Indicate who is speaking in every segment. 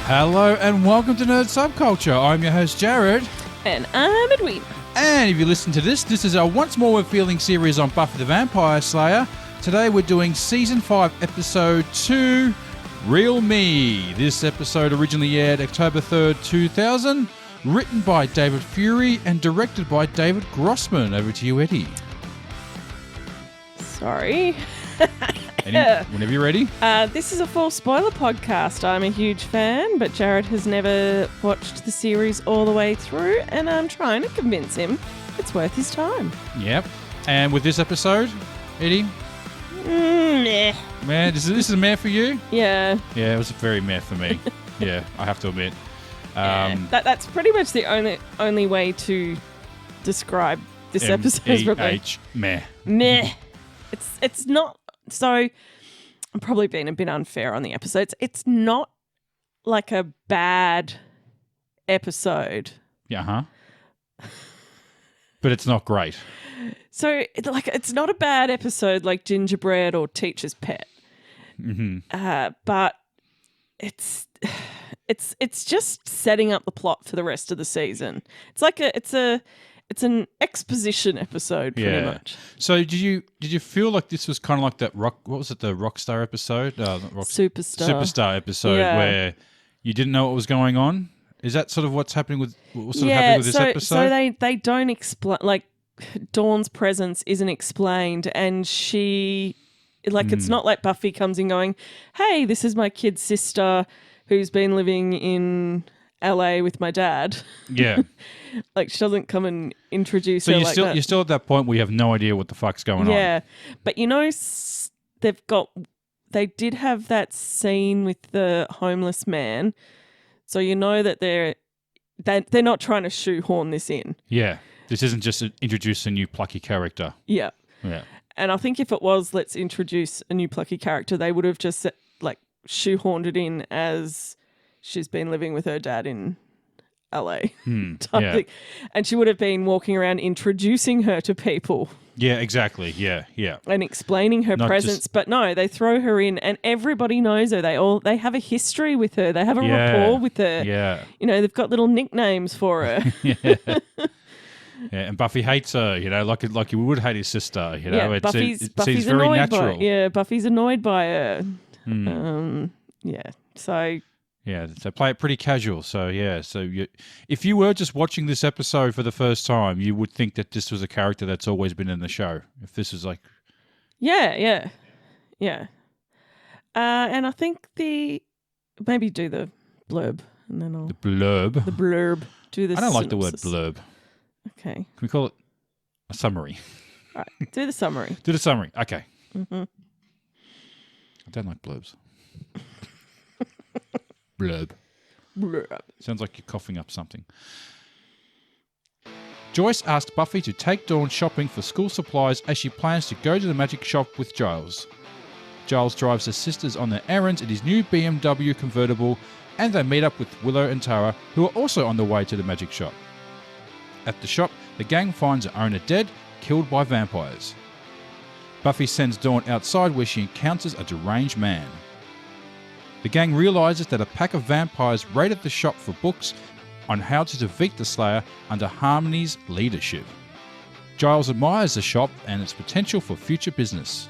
Speaker 1: Hello and welcome to Nerd Subculture. I'm your host Jared.
Speaker 2: And I'm Edwina.
Speaker 1: And if you listen to this is our Once More We're Feeling series on Buffy the Vampire Slayer. Today we're doing Season 5, Episode 2, Real Me. This episode originally aired October 3rd, 2000, written by David Fury and directed by David Grossman. Over to you, Eddie.
Speaker 2: Sorry.
Speaker 1: Whenever you're ready.
Speaker 2: This is a full spoiler podcast. I'm a huge fan, but Jared has never watched the series all the way through, and I'm trying to convince him it's worth his time.
Speaker 1: Yep. And with this episode, Eddie?
Speaker 2: Meh.
Speaker 1: Man, this is a meh for you?
Speaker 2: Yeah.
Speaker 1: Yeah, it was very meh for me. Yeah, I have to admit.
Speaker 2: That's pretty much the only way to describe this episode.
Speaker 1: M-E-H, meh.
Speaker 2: Meh. It's not... So, I'm probably being a bit unfair on the episodes. It's not like a bad episode.
Speaker 1: Yeah, But it's not great.
Speaker 2: So, it's not a bad episode like Gingerbread or Teacher's Pet.
Speaker 1: Mm-hmm.
Speaker 2: But it's just setting up the plot for the rest of the season. It's like it's an exposition episode, pretty much.
Speaker 1: So did you feel like this was kind of like that what was it, the Rockstar episode? Superstar episode where you didn't know what was going on? Is that sort of what's happening with this episode?
Speaker 2: So they don't explain, like, Dawn's presence isn't explained, and she, like, it's not like Buffy comes in going, hey, this is my kid sister who's been living in LA with my dad. Yeah. Like, she doesn't come and introduce her like that. So
Speaker 1: you're still at that point where you have no idea what the fuck's going on.
Speaker 2: Yeah. But you know, they did have that scene with the homeless man. So you know that they're not trying to shoehorn this in. Yeah.
Speaker 1: This isn't just introduce a new plucky character.
Speaker 2: Yeah.
Speaker 1: Yeah.
Speaker 2: And I think if it was, let's introduce a new plucky character, they would have just like shoehorned it in as she's been living with her dad in LA type thing. And she would have been walking around introducing her to people.
Speaker 1: Yeah, exactly. Yeah, yeah.
Speaker 2: And explaining her presence. But no, they throw her in and everybody knows her. They have a history with her. They have a rapport with her. Yeah. You know, they've got little nicknames for her.
Speaker 1: Yeah. Yeah, and Buffy hates her, you know, like you would hate his sister, you know.
Speaker 2: Yeah,
Speaker 1: Buffy's
Speaker 2: seems
Speaker 1: very natural.
Speaker 2: Buffy's annoyed by her. So...
Speaker 1: Yeah, so play it pretty casual. So, yeah. So, if you were just watching this episode for the first time, you would think that this was a character that's always been in the show. If this is like...
Speaker 2: Yeah. And I think maybe do the blurb. And then I'll...
Speaker 1: The blurb?
Speaker 2: The blurb. Do the
Speaker 1: I don't
Speaker 2: synopsis.
Speaker 1: like the word blurb.
Speaker 2: Okay.
Speaker 1: Can we call it a summary?
Speaker 2: All right, do the summary.
Speaker 1: Do the summary. Okay.
Speaker 2: Mm-hmm.
Speaker 1: I don't like blurbs. Blurb. Sounds like you're coughing up something. Joyce asks Buffy to take Dawn shopping for school supplies as she plans to go to the magic shop with Giles. Giles drives his sisters on their errands in his new BMW convertible, and they meet up with Willow and Tara, who are also on the way to the magic shop. At the shop, the gang finds the owner dead, killed by vampires. Buffy sends Dawn outside where she encounters a deranged man. The gang realizes that a pack of vampires raided the shop for books on how to defeat the Slayer under Harmony's leadership. Giles admires the shop and its potential for future business.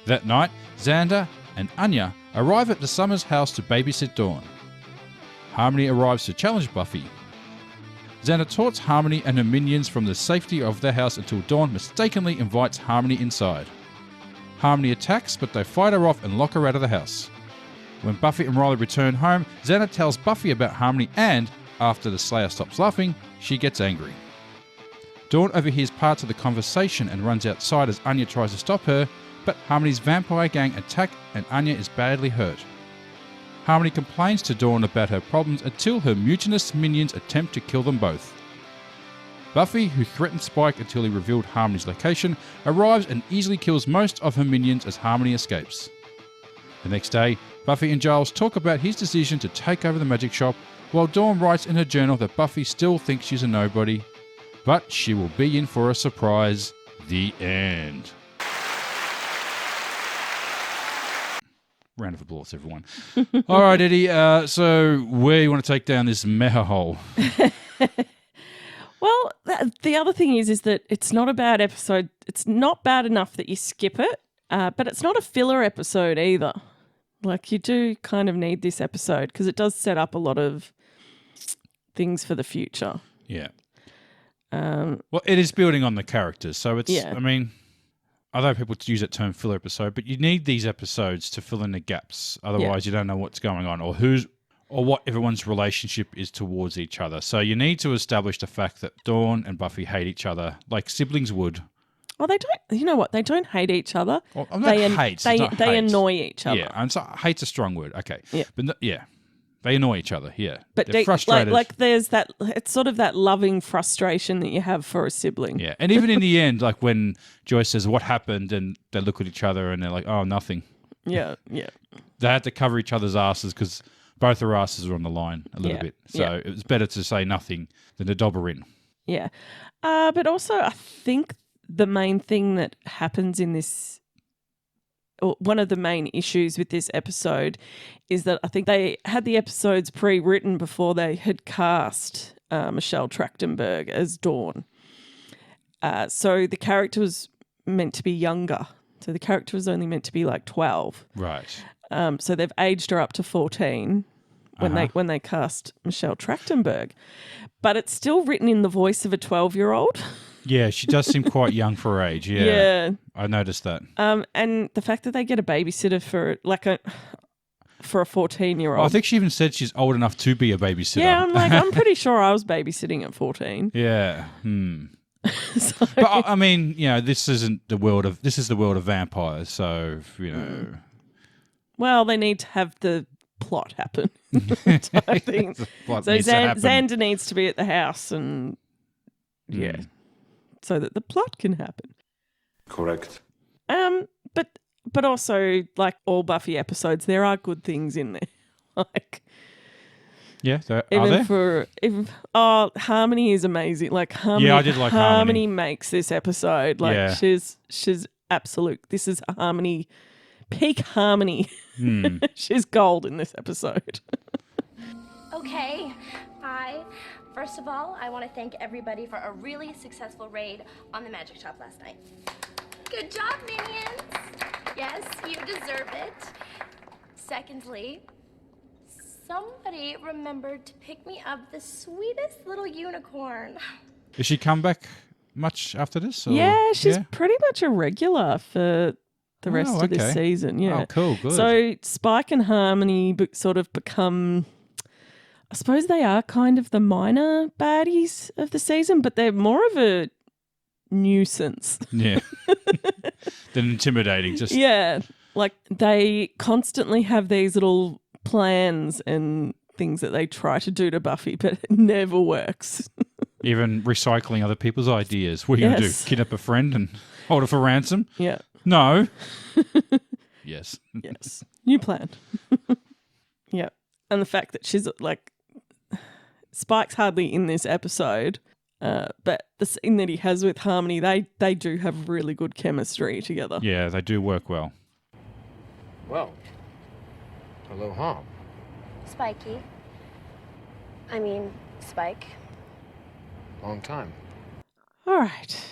Speaker 1: That night, Xander and Anya arrive at the Summers house to babysit Dawn. Harmony arrives to challenge Buffy. Xander taunts Harmony and her minions from the safety of their house until Dawn mistakenly invites Harmony inside. Harmony attacks, but they fight her off and lock her out of the house. When Buffy and Riley return home, Xander tells Buffy about Harmony and, after the Slayer stops laughing, she gets angry. Dawn overhears parts of the conversation and runs outside as Anya tries to stop her, but Harmony's vampire gang attack and Anya is badly hurt. Harmony complains to Dawn about her problems until her mutinous minions attempt to kill them both. Buffy, who threatened Spike until he revealed Harmony's location, arrives and easily kills most of her minions as Harmony escapes. The next day, Buffy and Giles talk about his decision to take over the magic shop, while Dawn writes in her journal that Buffy still thinks she's a nobody, but she will be in for a surprise. The end. Round of applause, everyone. All right, Eddie. So where you want to take down this mecha hole?
Speaker 2: Well, the other thing is that it's not a bad episode. It's not bad enough that you skip it, but it's not a filler episode either. Like, you do kind of need this episode because it does set up a lot of things for the future.
Speaker 1: Yeah. Well, it is building on the characters. So it's, I mean, I know people use that term filler episode, but you need these episodes to fill in the gaps. Otherwise, you don't know what's going on or what everyone's relationship is towards each other. So you need to establish the fact that Dawn and Buffy hate each other like siblings would.
Speaker 2: Well, they don't. You know what? They don't hate each other.
Speaker 1: Well, they
Speaker 2: annoy each other.
Speaker 1: Yeah, and so hate's a strong word. Okay. Yeah. But they annoy each other. Yeah.
Speaker 2: But
Speaker 1: they're frustrated.
Speaker 2: Like there's that. It's sort of that loving frustration that you have for a sibling.
Speaker 1: Yeah, and even in the end, like when Joyce says what happened, and they look at each other and they're like, "Oh, nothing."
Speaker 2: Yeah, yeah.
Speaker 1: They had to cover each other's asses because both their asses were on the line a little bit. So it was better to say nothing than to dobber in.
Speaker 2: Yeah. But also I think the main thing that happens in this, or one of the main issues with this episode, is that I think they had the episodes pre-written before they had cast Michelle Trachtenberg as Dawn. So the character was meant to be younger. So the character was only meant to be like 12.
Speaker 1: Right.
Speaker 2: So they've aged her up to 14 when they cast Michelle Trachtenberg. But it's still written in the voice of a 12-year-old.
Speaker 1: Yeah, she does seem quite young for her age. Yeah. Yeah. I noticed that.
Speaker 2: And the fact that they get a babysitter for a 14-year-old.
Speaker 1: Well, I think she even said she's old enough to be a babysitter.
Speaker 2: Yeah, I'm pretty sure I was babysitting at 14.
Speaker 1: Yeah. So, but I mean, this is the world of vampires, so Well,
Speaker 2: they need to have the plot happen. I think. So Xander needs to be at the house, and so that the plot can happen.
Speaker 3: Correct.
Speaker 2: But also, like all Buffy episodes, there are good things in there. Like,
Speaker 1: yeah, are there?
Speaker 2: Harmony is amazing. Like Harmony,
Speaker 1: I did like Harmony
Speaker 2: makes this episode. Like she's absolute. This is Harmony, peak Harmony. She's gold in this episode.
Speaker 4: Okay, first of all, I want to thank everybody for a really successful raid on the magic shop last night. Good job, minions. Yes, you deserve it. Secondly, somebody remembered to pick me up the sweetest little unicorn.
Speaker 1: Does she come back much after this? Or?
Speaker 2: Yeah, she's pretty much a regular for the rest of this season. Yeah.
Speaker 1: Oh, cool, good.
Speaker 2: So Spike and Harmony sort of become, I suppose they are kind of the minor baddies of the season, but they're more of a nuisance.
Speaker 1: Yeah. Than intimidating.
Speaker 2: Like they constantly have these little plans and things that they try to do to Buffy, but it never works.
Speaker 1: Even recycling other people's ideas. What are you going to do? Kidnap a friend and hold her for ransom?
Speaker 2: Yeah.
Speaker 1: No. Yes.
Speaker 2: Yes. New plan. Yeah. And the fact that she's like, Spike's hardly in this episode, but the scene that he has with Harmony, they do have really good chemistry together.
Speaker 1: Yeah, they do work well.
Speaker 3: Well, hello, Harm.
Speaker 4: Spike.
Speaker 3: Long time.
Speaker 2: All right.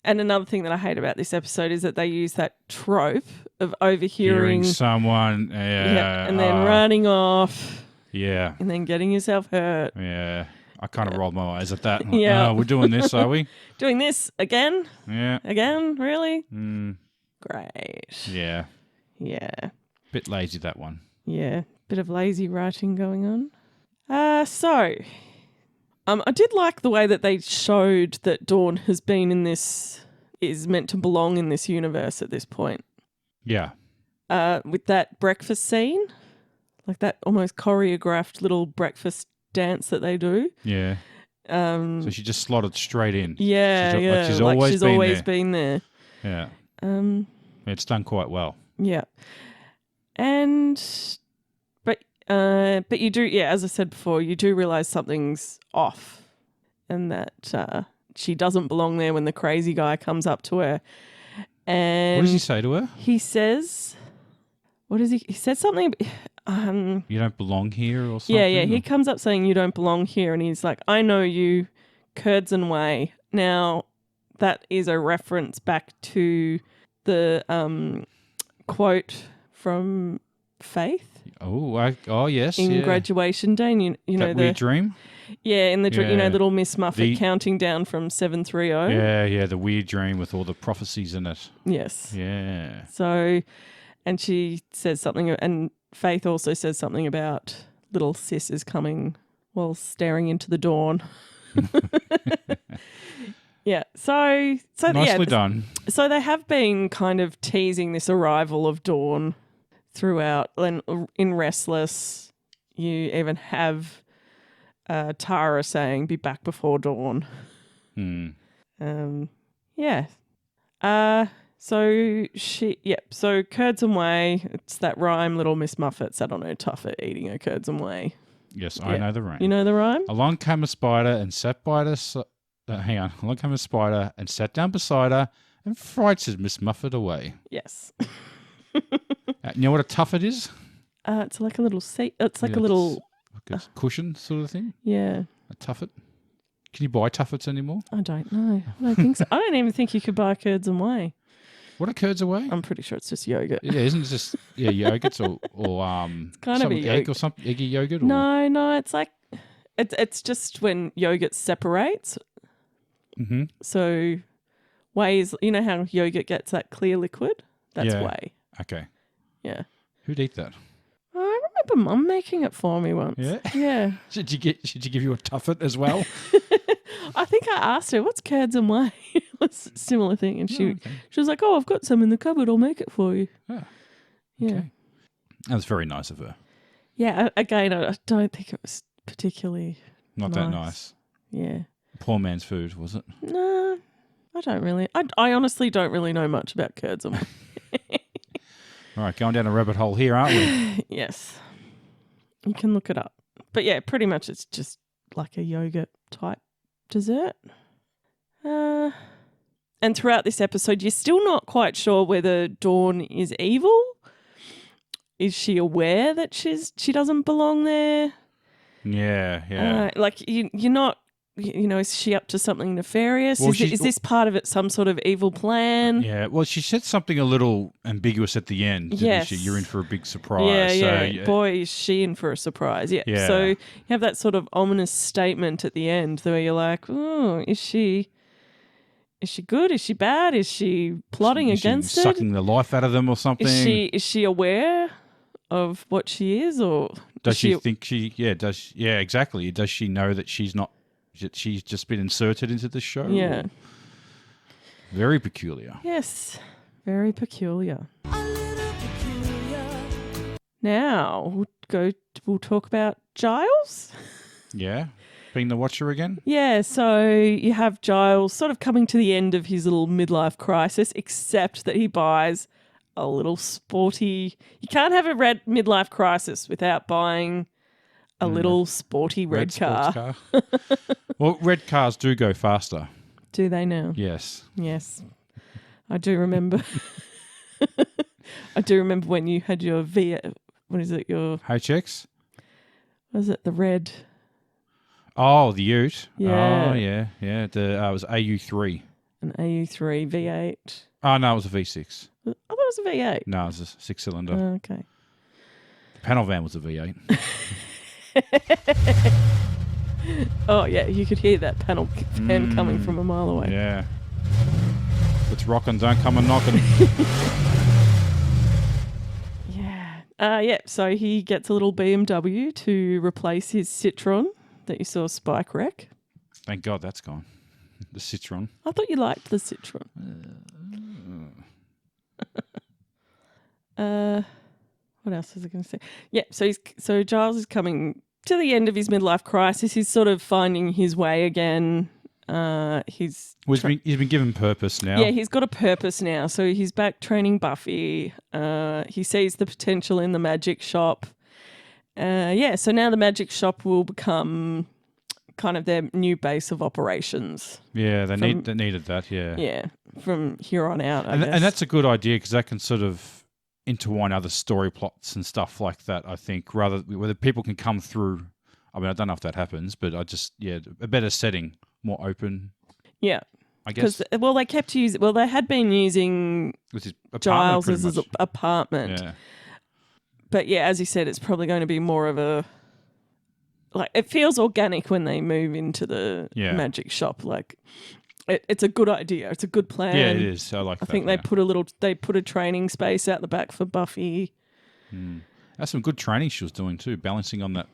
Speaker 2: And another thing that I hate about this episode is that they use that trope of overhearing
Speaker 1: someone.
Speaker 2: And then running off.
Speaker 1: Yeah.
Speaker 2: And then getting yourself hurt.
Speaker 1: Yeah. I kind of rolled my eyes at that.
Speaker 2: Yeah.
Speaker 1: Oh, we're doing this, are we?
Speaker 2: Doing this again?
Speaker 1: Yeah.
Speaker 2: Again? Really? Great.
Speaker 1: Yeah.
Speaker 2: Yeah.
Speaker 1: Bit lazy, that one.
Speaker 2: Yeah. Bit of lazy writing going on. I did like the way that they showed that Dawn has been in this, is meant to belong in this universe at this point.
Speaker 1: Yeah.
Speaker 2: With that breakfast scene, like that almost choreographed little breakfast dance that they do.
Speaker 1: Yeah. So she just slotted straight in.
Speaker 2: Yeah,
Speaker 1: she's always
Speaker 2: been there.
Speaker 1: Yeah. It's done quite well.
Speaker 2: Yeah. But you do, as I said before, you do realise something's off and that she doesn't belong there when the crazy guy comes up to her. And
Speaker 1: what does he say to her?
Speaker 2: He says, what is he? He said something.
Speaker 1: You don't belong here or something?
Speaker 2: Yeah. He comes up saying you don't belong here, and he's like, I know you, curds and whey. Now, that is a reference back to the quote from Faith.
Speaker 1: Oh, yes.
Speaker 2: In Graduation Day. And you know,
Speaker 1: that weird dream?
Speaker 2: Yeah, in the
Speaker 1: Yeah.
Speaker 2: little Miss Muffet counting down from 730.
Speaker 1: Yeah, the weird dream with all the prophecies in it.
Speaker 2: Yes.
Speaker 1: Yeah.
Speaker 2: So, and she says something, and Faith also says something about little sis is coming while staring into the dawn. Yeah. So
Speaker 1: nicely done.
Speaker 2: So they have been kind of teasing this arrival of Dawn throughout. And in Restless, you even have Tara saying, "Be back before dawn." Yeah. So curds and whey. It's that rhyme. Little Miss Muffet sat on her tuffet eating her curds and whey.
Speaker 1: Yes, I know the rhyme.
Speaker 2: You know the rhyme?
Speaker 1: Along came a spider and sat by the... hang on. Along came a spider and sat down beside her and frightened Miss Muffet away.
Speaker 2: Yes.
Speaker 1: You know what a tuffet is?
Speaker 2: It's like a little seat. It's like a little...
Speaker 1: Like a cushion sort of thing?
Speaker 2: Yeah.
Speaker 1: A tuffet? Can you buy tuffets anymore?
Speaker 2: I don't know. I don't think so. I don't even think you could buy curds and whey.
Speaker 1: What are curds away?
Speaker 2: I'm pretty sure it's just yogurt.
Speaker 1: Yeah, isn't it just yogurts or
Speaker 2: it's kind of
Speaker 1: egg or something, eggy yogurt? Or?
Speaker 2: No, it's like it's just when yogurt separates.
Speaker 1: Mm-hmm.
Speaker 2: So whey is, you know how yogurt gets that clear liquid? That's whey.
Speaker 1: Okay.
Speaker 2: Yeah.
Speaker 1: Who'd eat that?
Speaker 2: I remember Mum making it for me once.
Speaker 1: Yeah.
Speaker 2: Yeah.
Speaker 1: Should she give you a tuffet as well?
Speaker 2: I think I asked her, "What's curds and whey?" It was a similar thing, and she was like, "Oh, I've got some in the cupboard. I'll make it for you."
Speaker 1: Oh,
Speaker 2: yeah.
Speaker 1: Okay. That was very nice of her.
Speaker 2: Yeah. Again, I don't think it was particularly
Speaker 1: Not that nice.
Speaker 2: Yeah.
Speaker 1: Poor man's food, was it?
Speaker 2: No, I don't really. I honestly don't really know much about curds and whey.
Speaker 1: All right, going down a rabbit hole here, aren't we?
Speaker 2: Yes. You can look it up. But yeah, pretty much it's just like a yogurt type dessert. And throughout this episode, you're still not quite sure whether Dawn is evil. Is she aware that she doesn't belong there?
Speaker 1: Yeah.
Speaker 2: Like you're not. You know, is she up to something nefarious?
Speaker 1: Well,
Speaker 2: is this part of it some sort of evil plan?
Speaker 1: Yeah, well, she said something a little ambiguous at the end, didn't she? You're in for a big surprise.
Speaker 2: Yeah. Boy, is she in for a surprise. Yeah. So you have that sort of ominous statement at the end where you're like, oh, is she good? Is she bad? Is she plotting against it?
Speaker 1: Sucking the life out of them or something?
Speaker 2: Is she aware of what she is, or
Speaker 1: does she think she? Yeah, exactly. Does she know that she's just been inserted into the show?
Speaker 2: Yeah.
Speaker 1: Very peculiar.
Speaker 2: Yes, very peculiar. Now we'll talk about Giles.
Speaker 1: Yeah, being the Watcher again.
Speaker 2: Yeah, so you have Giles sort of coming to the end of his little midlife crisis, except that he buys a little sporty. You can't have a red midlife crisis without buying a little sporty red car.
Speaker 1: Well, red cars do go faster.
Speaker 2: Do they now?
Speaker 1: Yes.
Speaker 2: Yes. I do remember. I do remember when you had your what is it? Your
Speaker 1: HX?
Speaker 2: Was it the red?
Speaker 1: Oh, the Ute.
Speaker 2: Yeah.
Speaker 1: Oh, yeah. It was AU3.
Speaker 2: An AU3 V8.
Speaker 1: Oh, no, it was a V6.
Speaker 2: I thought it was a V8.
Speaker 1: No, it was a six-cylinder.
Speaker 2: Okay.
Speaker 1: The panel van was a V8.
Speaker 2: Oh, yeah, you could hear that panel fan coming from a mile away.
Speaker 1: Yeah. It's rocking, don't come a knocking.
Speaker 2: Yeah, so he gets a little BMW to replace his Citroen that you saw Spike wreck.
Speaker 1: Thank God that's gone. The Citroen.
Speaker 2: I thought you liked the Citroen. What else was I going to say? Yeah, so Giles is coming to the end of his midlife crisis. He's sort of finding his way again. He's
Speaker 1: been given purpose now.
Speaker 2: Yeah, he's got a purpose now. So he's back training Buffy. He sees the potential in the magic shop. So now the magic shop will become kind of their new base of operations.
Speaker 1: Yeah, they needed that, yeah.
Speaker 2: Yeah, from here on out, I guess.
Speaker 1: And that's a good idea because that can sort of intertwine other story plots and stuff like that, I think, rather whether people can come through. I mean, I don't know if that happens, but a better setting, more open.
Speaker 2: Yeah.
Speaker 1: I guess.
Speaker 2: Because, they kept using, they had been using Giles as his apartment.
Speaker 1: Yeah.
Speaker 2: But yeah, as you said, it's probably going to be more of a, like, it feels organic when they move into the magic shop. Like, it's a good idea. It's a good plan.
Speaker 1: Yeah, it is. I like that.
Speaker 2: I think they put a training space out the back for Buffy.
Speaker 1: That's some good training she was doing too, balancing on that.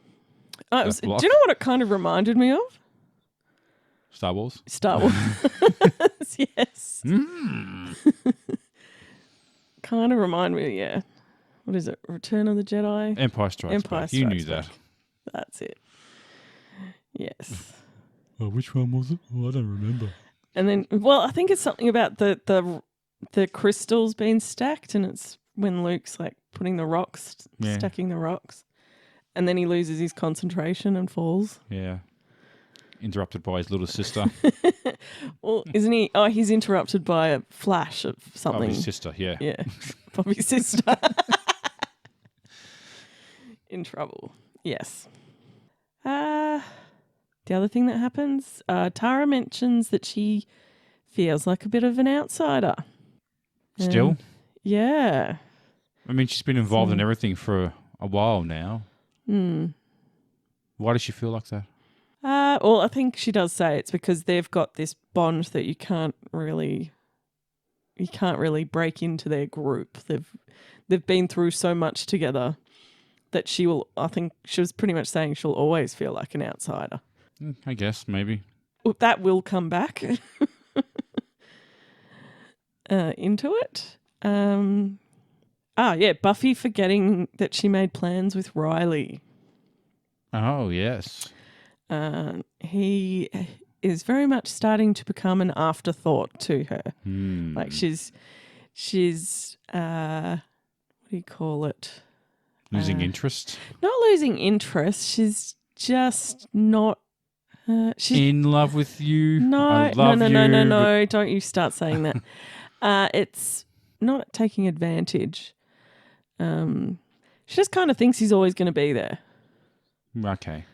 Speaker 2: Do you know what it kind of reminded me of?
Speaker 1: Star Wars?
Speaker 2: Star Wars. Yes. Kind of remind me, yeah. What is it? Return of the Jedi?
Speaker 1: Empire Strikes Back. You knew that.
Speaker 2: That's it. Yes.
Speaker 1: Oh, which one was it? Oh, I don't remember.
Speaker 2: And then, I think it's something about the crystals being stacked, and it's when Luke's like putting the rocks, stacking the rocks, and then he loses his concentration and falls. Yeah.
Speaker 1: Interrupted by his little sister.
Speaker 2: Well, isn't he? Oh, he's interrupted by a flash of something.
Speaker 1: Bobby's sister, yeah.
Speaker 2: Yeah. Bobby's sister. In trouble. Yes. The other thing that happens, Tara mentions that she feels like a bit of an outsider.
Speaker 1: Still?
Speaker 2: Yeah.
Speaker 1: I mean, she's been involved in everything for a while now. Why does she feel like that?
Speaker 2: I think she does say it's because they've got this bond that you can't really break into their group. They've been through so much together that I think she was pretty much saying she'll always feel like an outsider.
Speaker 1: I guess, maybe.
Speaker 2: Well, that will come back into it. Buffy forgetting that she made plans with Riley.
Speaker 1: Oh, yes.
Speaker 2: He is very much starting to become an afterthought to her. Like she's what do you call it?
Speaker 1: Losing interest?
Speaker 2: Not losing interest. She's just not. She's
Speaker 1: in love with you.
Speaker 2: No. Don't you start saying that. It's not taking advantage. She just kind of thinks he's always going to be there.
Speaker 1: Okay.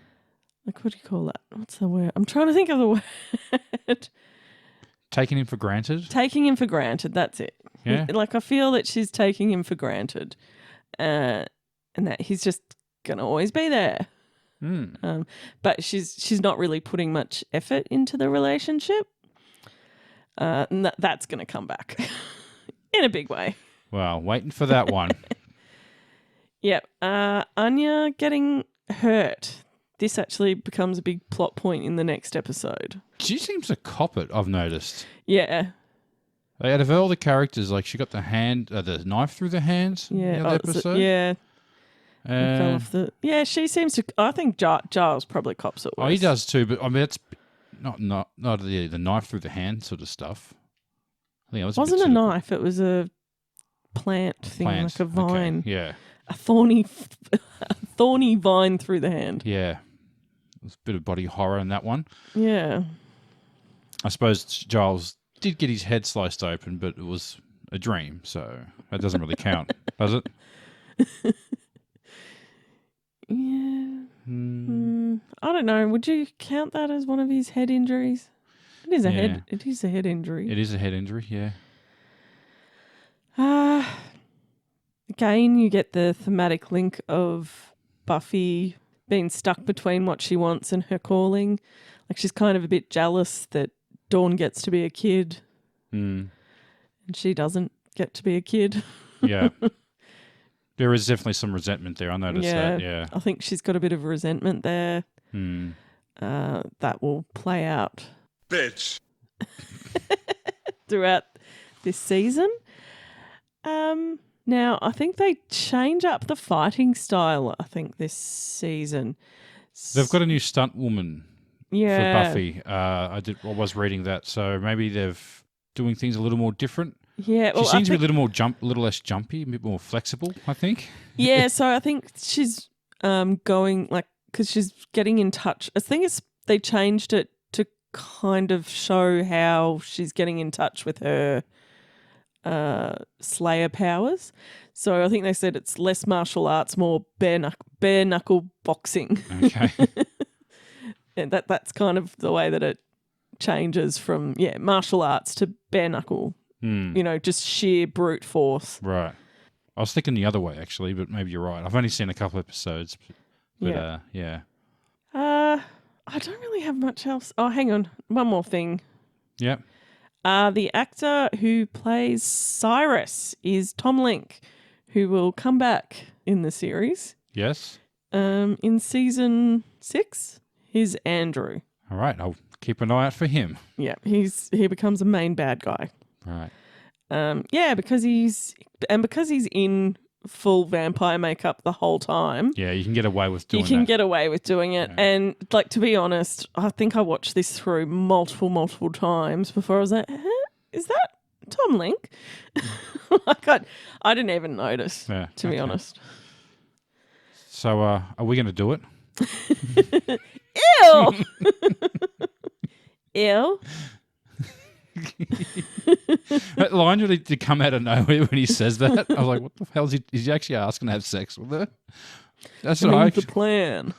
Speaker 2: Like, what do you call that? What's the word? I'm trying to think of the word.
Speaker 1: Taking him for granted?
Speaker 2: Taking him for granted, that's it.
Speaker 1: Yeah.
Speaker 2: I feel that she's taking him for granted. And that he's just going to always be there. But she's not really putting much effort into the relationship. And that's going to come back in a big way.
Speaker 1: Well, waiting for that one.
Speaker 2: Yep. Anya getting hurt. This actually becomes a big plot point in the next episode.
Speaker 1: She seems to cop it, I've noticed.
Speaker 2: Yeah.
Speaker 1: Out of all the characters, like she got the knife through the hands in the other episode.
Speaker 2: Yeah. Fell off she seems to. I think Giles probably cops it worse.
Speaker 1: Oh, he does too, but I mean, it's not the knife through the hand sort of stuff. I think it
Speaker 2: wasn't a knife. It was a plant thing, like a vine.
Speaker 1: Okay. Yeah.
Speaker 2: A thorny vine through the hand.
Speaker 1: Yeah. There's a bit of body horror in that one.
Speaker 2: Yeah.
Speaker 1: I suppose Giles did get his head sliced open, but it was a dream, so that doesn't really count, does it?
Speaker 2: Yeah. I don't know. Would you count that as one of his head injuries? It is a head. It is a head injury.
Speaker 1: It is a head injury. Yeah.
Speaker 2: Again, you get the thematic link of Buffy being stuck between what she wants and her calling. Like she's kind of a bit jealous that Dawn gets to be a kid, and she doesn't get to be a kid.
Speaker 1: Yeah. There is definitely some resentment there. I noticed that, yeah.
Speaker 2: I think she's got a bit of resentment there. That will play out.
Speaker 3: Bitch.
Speaker 2: Throughout this season. Now, I think they change up the fighting style, this season.
Speaker 1: They've got a new stunt woman for Buffy. I was reading that, so maybe they're doing things a little more different.
Speaker 2: Yeah,
Speaker 1: she seems to be a little less jumpy, a bit more flexible, I think.
Speaker 2: Yeah, so I think she's going because she's getting in touch. I think they changed it to kind of show how she's getting in touch with her Slayer powers. So I think they said it's less martial arts, more bare knuckle boxing.
Speaker 1: Okay.
Speaker 2: And that's kind of the way that it changes from martial arts to bare knuckle. Just sheer brute force.
Speaker 1: Right. I was thinking the other way actually, but maybe you're right. I've only seen a couple episodes. But yeah.
Speaker 2: I don't really have much else. Oh, hang on. One more thing.
Speaker 1: Yep.
Speaker 2: The actor who plays Cyrus is Tom Link, who will come back in the series.
Speaker 1: Yes.
Speaker 2: In season 6, he's Andrew.
Speaker 1: All right. I'll keep an eye out for him.
Speaker 2: Yeah, he becomes a main bad guy.
Speaker 1: Right.
Speaker 2: Because he's in full vampire makeup the whole time.
Speaker 1: Yeah, you can get away with doing that.
Speaker 2: You can get away with doing it. Yeah. And to be honest, I think I watched this through multiple times before I was like, is that Tom Link? I didn't even notice, to be honest.
Speaker 1: So are we going to do it?
Speaker 2: Ew! Ew.
Speaker 1: That line really did come out of nowhere when he says that. I was like, what the hell is he actually asking to have sex with her? That's right.
Speaker 2: The plan.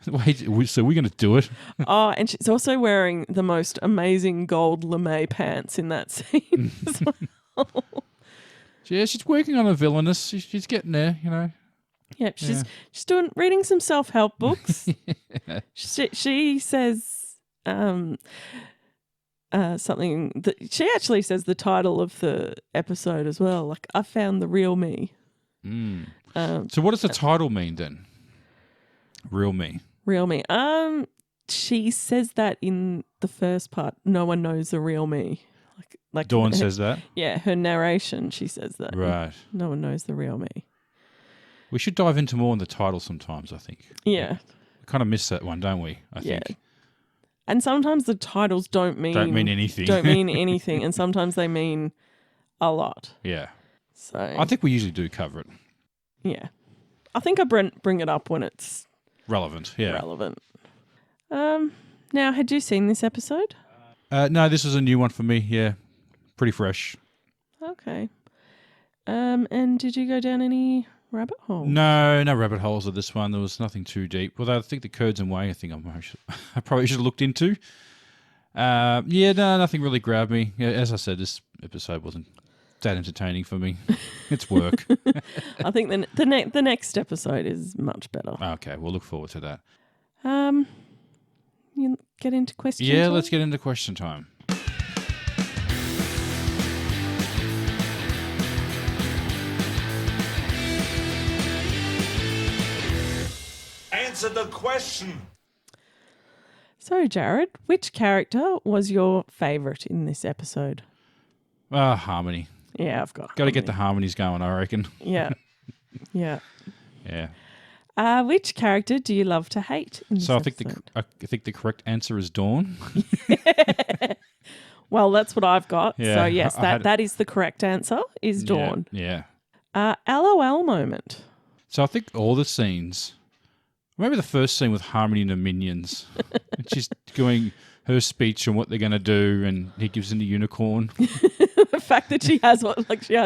Speaker 1: Wait, so we're going to do it?
Speaker 2: Oh, and she's also wearing the most amazing gold lame pants in that scene as well.
Speaker 1: Yeah, she's working on a villainous. She's getting there,
Speaker 2: Yeah, she's reading some self-help books. Yeah. She says something that she actually says the title of the episode as well. Like, I found the real me.
Speaker 1: So what does the title mean then? Real me.
Speaker 2: Real me. She says that in the first part. No one knows the real me. Like
Speaker 1: Dawn says that?
Speaker 2: Yeah, her narration, she says that.
Speaker 1: Right.
Speaker 2: No one knows the real me.
Speaker 1: We should dive into more on the title sometimes, I think.
Speaker 2: Yeah.
Speaker 1: We kind of miss that one, don't we? I think.
Speaker 2: And sometimes the titles don't mean
Speaker 1: anything.
Speaker 2: Don't mean anything, and sometimes they mean a lot.
Speaker 1: Yeah.
Speaker 2: So
Speaker 1: I think we usually do cover it.
Speaker 2: Yeah. I think I bring it up when it's
Speaker 1: relevant. Yeah.
Speaker 2: Relevant. Now, had you seen this episode?
Speaker 1: No, this was a new one for me. Yeah. Pretty fresh.
Speaker 2: Okay. And did you go down any rabbit holes?
Speaker 1: No rabbit holes of this one. There was nothing too deep. Although I think the Kurds and Way, I probably should have looked into. Nothing really grabbed me. Yeah, as I said, this episode wasn't that entertaining for me. It's work.
Speaker 2: I think the next episode is much better.
Speaker 1: Okay, we'll look forward to that.
Speaker 2: You get into question time?
Speaker 1: Yeah, let's get into question time.
Speaker 5: Answer the question.
Speaker 2: So, Jared, which character was your favourite in this episode?
Speaker 1: Harmony.
Speaker 2: Yeah, I've got
Speaker 1: to get the harmonies going, I reckon.
Speaker 2: Yeah. Yeah.
Speaker 1: Yeah.
Speaker 2: Which character do you love to hate in this episode?
Speaker 1: I think the correct answer is Dawn.
Speaker 2: Well, that's what I've got.
Speaker 1: Yeah,
Speaker 2: so, yes, that is the correct answer, is Dawn.
Speaker 1: Yeah.
Speaker 2: LOL moment.
Speaker 1: So I think all the scenes... Maybe the first scene with Harmony and the minions. And she's doing her speech on what they're going to do, and he gives in the unicorn.
Speaker 2: The fact that she has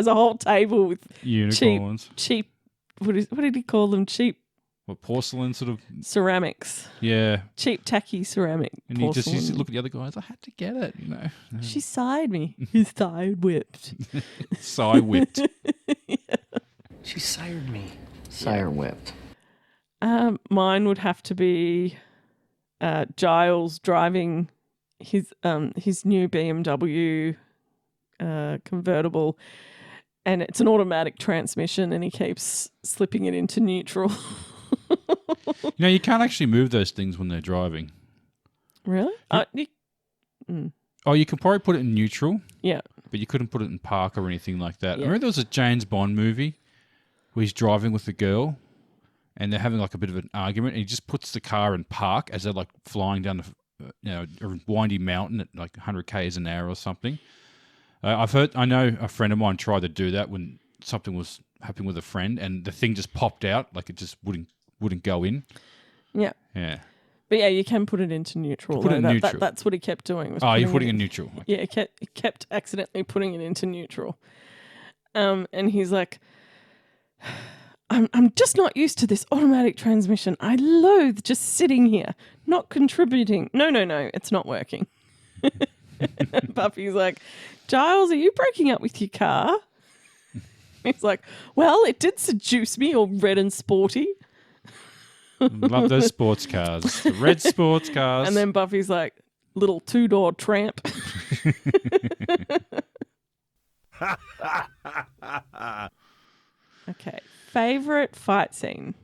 Speaker 2: a whole table with
Speaker 1: unicorns.
Speaker 2: Cheap. What did he call them? Cheap.
Speaker 1: What, porcelain sort of
Speaker 2: ceramics?
Speaker 1: Yeah.
Speaker 2: Cheap tacky ceramic.
Speaker 1: And
Speaker 2: porcelain.
Speaker 1: he just look at the other guys. I had to get it,
Speaker 2: She side me. He's side whipped.
Speaker 1: Side whipped.
Speaker 2: Yeah.
Speaker 6: She sired me. Sire whipped.
Speaker 2: Mine would have to be Giles driving his new BMW convertible, and it's an automatic transmission, and he keeps slipping it into neutral.
Speaker 1: You can't actually move those things when they're driving.
Speaker 2: Really?
Speaker 1: You can probably put it in neutral.
Speaker 2: Yeah.
Speaker 1: But you couldn't put it in park or anything like that.
Speaker 2: Yeah.
Speaker 1: I remember there was a James Bond movie where he's driving with a girl, and they're having like a bit of an argument, and he just puts the car in park as they're like flying down a windy mountain at like 100 k's an hour or something. I know a friend of mine tried to do that when something was happening with a friend, and the thing just popped out, like it just wouldn't go in.
Speaker 2: Yeah.
Speaker 1: Yeah.
Speaker 2: But yeah, you can put it into neutral.
Speaker 1: Put it in neutral.
Speaker 2: That's what he kept doing. Was
Speaker 1: Oh, you're
Speaker 2: putting
Speaker 1: putting
Speaker 2: it
Speaker 1: in neutral. Okay.
Speaker 2: Yeah, he kept accidentally putting it into neutral. And he's like, I'm just not used to this automatic transmission. I loathe just sitting here, not contributing. No, it's not working. Buffy's like, Giles, are you breaking up with your car? He's like, well, it did seduce me, all red and sporty.
Speaker 1: Love those sports cars. The red sports cars.
Speaker 2: And then Buffy's like, little two-door tramp. Okay. Favorite fight scene?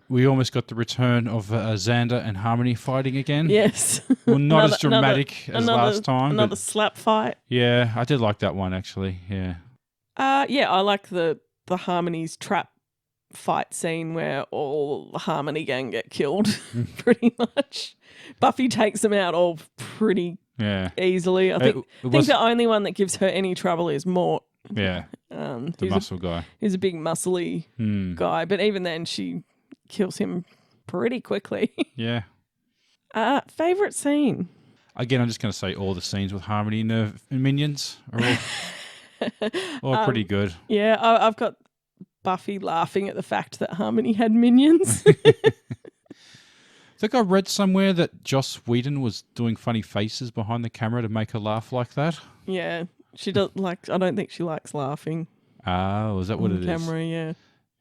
Speaker 1: We almost got the return of Xander and Harmony fighting again.
Speaker 2: Yes.
Speaker 1: Well, not as dramatic as last time.
Speaker 2: Another
Speaker 1: but
Speaker 2: slap fight.
Speaker 1: yeah, I did like that one, actually. Yeah.
Speaker 2: Yeah, I like the Harmony's trap fight scene where all the Harmony gang get killed, pretty much. Buffy takes them out all pretty easily. I think the only one that gives her any trouble is Mort.
Speaker 1: Yeah, the muscle guy.
Speaker 2: He's a big muscly guy, but even then she kills him pretty quickly.
Speaker 1: Yeah.
Speaker 2: Favorite scene?
Speaker 1: Again, I'm just going to say all the scenes with Harmony and her minions are all pretty good.
Speaker 2: Yeah, I've got Buffy laughing at the fact that Harmony had minions.
Speaker 1: I think I read somewhere that Joss Whedon was doing funny faces behind the camera to make her laugh like that.
Speaker 2: Yeah, she does I don't think she likes laughing.
Speaker 1: Oh, is that what it is?
Speaker 2: Camera, yeah.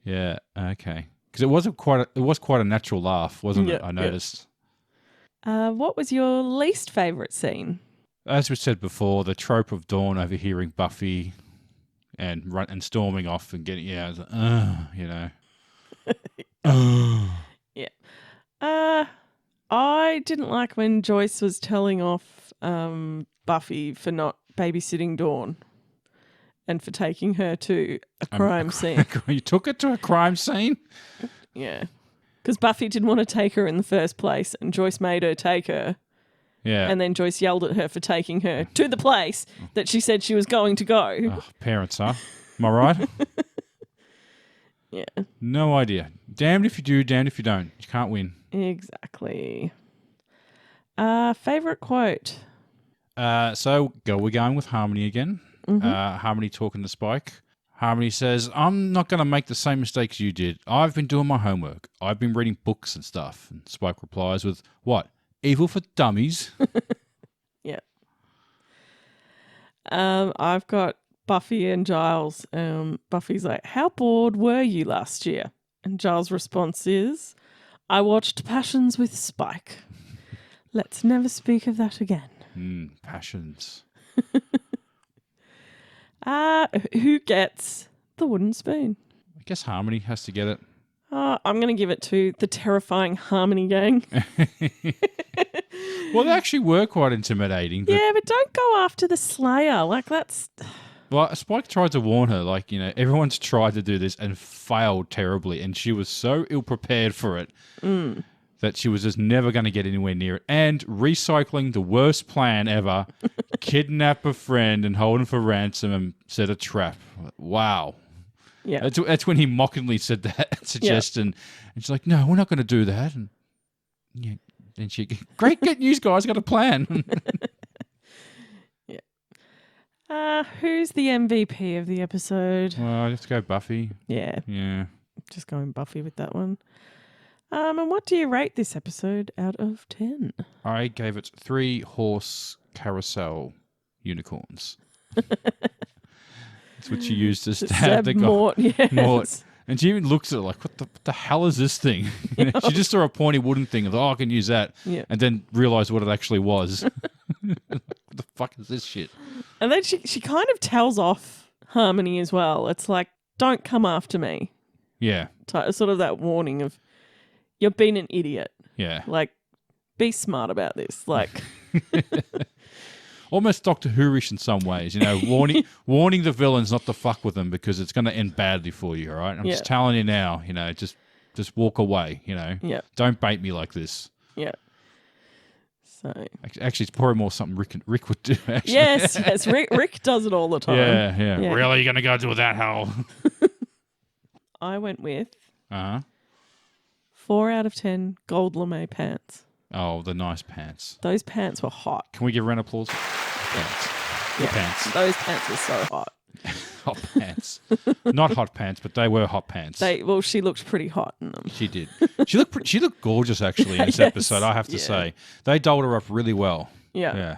Speaker 1: Yeah, okay. Because it was quite a natural laugh, wasn't it? I noticed.
Speaker 2: Yeah. What was your least favourite scene?
Speaker 1: As we said before, the trope of Dawn overhearing Buffy and storming off and getting
Speaker 2: Yeah. I didn't like when Joyce was telling off Buffy for not babysitting Dawn and for taking her to a crime scene.
Speaker 1: You took her to a crime scene?
Speaker 2: Yeah. Because Buffy didn't want to take her in the first place and Joyce made her take her.
Speaker 1: Yeah.
Speaker 2: And then Joyce yelled at her for taking her to the place that she said she was going to go.
Speaker 1: Oh, parents, huh? Am I right?
Speaker 2: Yeah.
Speaker 1: No idea. Damned if you do, damned if you don't. You can't win.
Speaker 2: Exactly. Favorite quote?
Speaker 1: So we're going with Harmony again.
Speaker 2: Mm-hmm.
Speaker 1: Harmony talking to Spike. Harmony says, I'm not going to make the same mistakes you did. I've been doing my homework. I've been reading books and stuff. And Spike replies with, what? Evil for dummies?
Speaker 2: Yeah. I've got Buffy and Giles. Buffy's like, how bored were you last year? And Giles' response is, I watched Passions with Spike. Let's never speak of that again.
Speaker 1: Passions.
Speaker 2: Who gets the wooden spoon?
Speaker 1: I guess Harmony has to get it.
Speaker 2: I'm going to give it to the terrifying Harmony gang.
Speaker 1: Well, they actually were quite intimidating. But
Speaker 2: yeah, but don't go after the Slayer. Like, that's...
Speaker 1: Well, Spike tried to warn her, like, everyone's tried to do this and failed terribly, and she was so ill-prepared for it that she was just never going to get anywhere near it. And recycling the worst plan ever, kidnap a friend and hold him for ransom and set a trap. Wow.
Speaker 2: Yeah.
Speaker 1: That's when he mockingly said that suggestion. Yeah. And she's like, no, we're not going to do that. And yeah, then she, great, good news, guys, got a plan.
Speaker 2: Yeah. Who's the MVP of the episode?
Speaker 1: Well, I have to go Buffy.
Speaker 2: Yeah.
Speaker 1: Yeah.
Speaker 2: Just going Buffy with that one. And what do you rate this episode out of 10?
Speaker 1: I gave it 3 horse carousel unicorns. That's what she used to stab the guy.
Speaker 2: Mort, yes.
Speaker 1: Mort. And she even looks at it like, what the hell is this thing? She just saw a pointy wooden thing and thought, I can use that.
Speaker 2: Yeah.
Speaker 1: And then realised what it actually was. What the fuck is this shit?
Speaker 2: And then she kind of tells off Harmony as well. It's like, don't come after me.
Speaker 1: Yeah.
Speaker 2: Sort of that warning of, you're being an idiot.
Speaker 1: Yeah.
Speaker 2: Like, be smart about this. Like...
Speaker 1: Almost Doctor Who-ish in some ways, warning the villains not to fuck with them because it's going to end badly for you, all right? I'm just telling you now, just walk away,
Speaker 2: Yeah.
Speaker 1: Don't bait me like this.
Speaker 2: Yeah. So
Speaker 1: actually, it's probably more something Rick would do, actually.
Speaker 2: Yes. Rick does it all the time.
Speaker 1: Yeah. Really? You're going to go do that hole?
Speaker 2: I went with
Speaker 1: 4
Speaker 2: 4 out of 10 gold lame pants.
Speaker 1: Oh, the nice pants.
Speaker 2: Those pants were hot.
Speaker 1: Can we give a round of applause? Pants. The pants.
Speaker 2: Those pants were so hot.
Speaker 1: Hot pants. Not hot pants, but they were hot pants.
Speaker 2: She looked pretty hot in them.
Speaker 1: She did. She looked gorgeous, actually, in this episode, I have to say. They dolled her up really well.
Speaker 2: Yeah.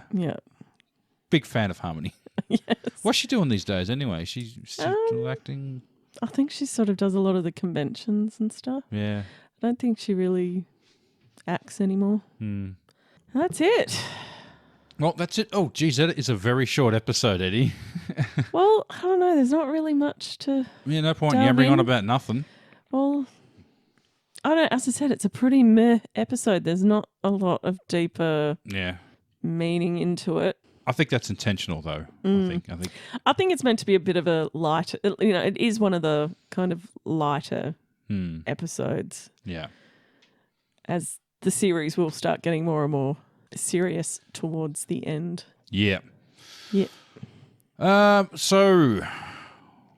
Speaker 1: Big fan of Harmony.
Speaker 2: Yes.
Speaker 1: What's she doing these days, anyway? She's still acting?
Speaker 2: I think she sort of does a lot of the conventions and stuff.
Speaker 1: Yeah.
Speaker 2: I don't think she really acts anymore. That's it.
Speaker 1: Well, that's it. Oh, geez, that is a very short episode, Eddie.
Speaker 2: Well, I don't know. There's not really much to...
Speaker 1: Yeah, no point yammering on about nothing.
Speaker 2: Well, I don't know. As I said, it's a pretty meh episode. There's not a lot of deeper meaning into it.
Speaker 1: I think that's intentional, though.
Speaker 2: I think it's meant to be a bit of a lighter... You know, it is one of the kind of lighter episodes.
Speaker 1: Yeah.
Speaker 2: As the series will start getting more and more serious towards the end.
Speaker 1: Yeah.
Speaker 2: Yeah.
Speaker 1: So,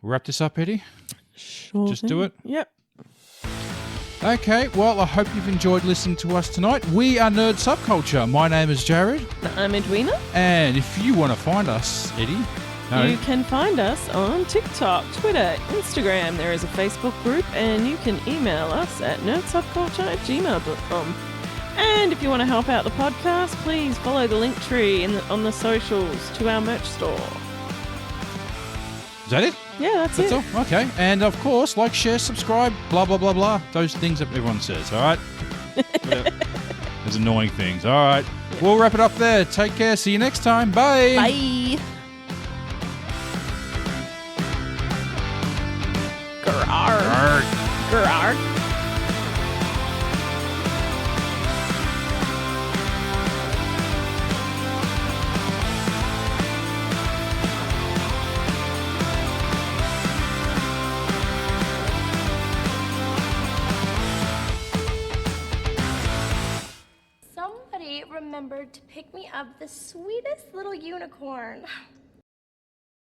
Speaker 1: wrap this up, Eddie?
Speaker 2: Sure.
Speaker 1: Just do it?
Speaker 2: Yep.
Speaker 1: Okay, well, I hope you've enjoyed listening to us tonight. We are Nerd Subculture. My name is Jared.
Speaker 2: I'm Edwina.
Speaker 1: And if you want to find us, Eddie...
Speaker 2: You can find us on TikTok, Twitter, Instagram. There is a Facebook group, and you can email us at nerdsubculture@gmail.com. And if you want to help out the podcast, please follow the link tree on the socials to our merch store.
Speaker 1: Is that it?
Speaker 2: Yeah, that's it.
Speaker 1: All? Okay. And of course, like, share, subscribe, blah, blah, blah, blah. Those things that everyone says, all right? Those annoying things. All right. We'll wrap it up there. Take care. See you next time. Bye.
Speaker 2: Bye. Grrr. Grrr.
Speaker 4: Somebody remembered to pick me up the sweetest little unicorn.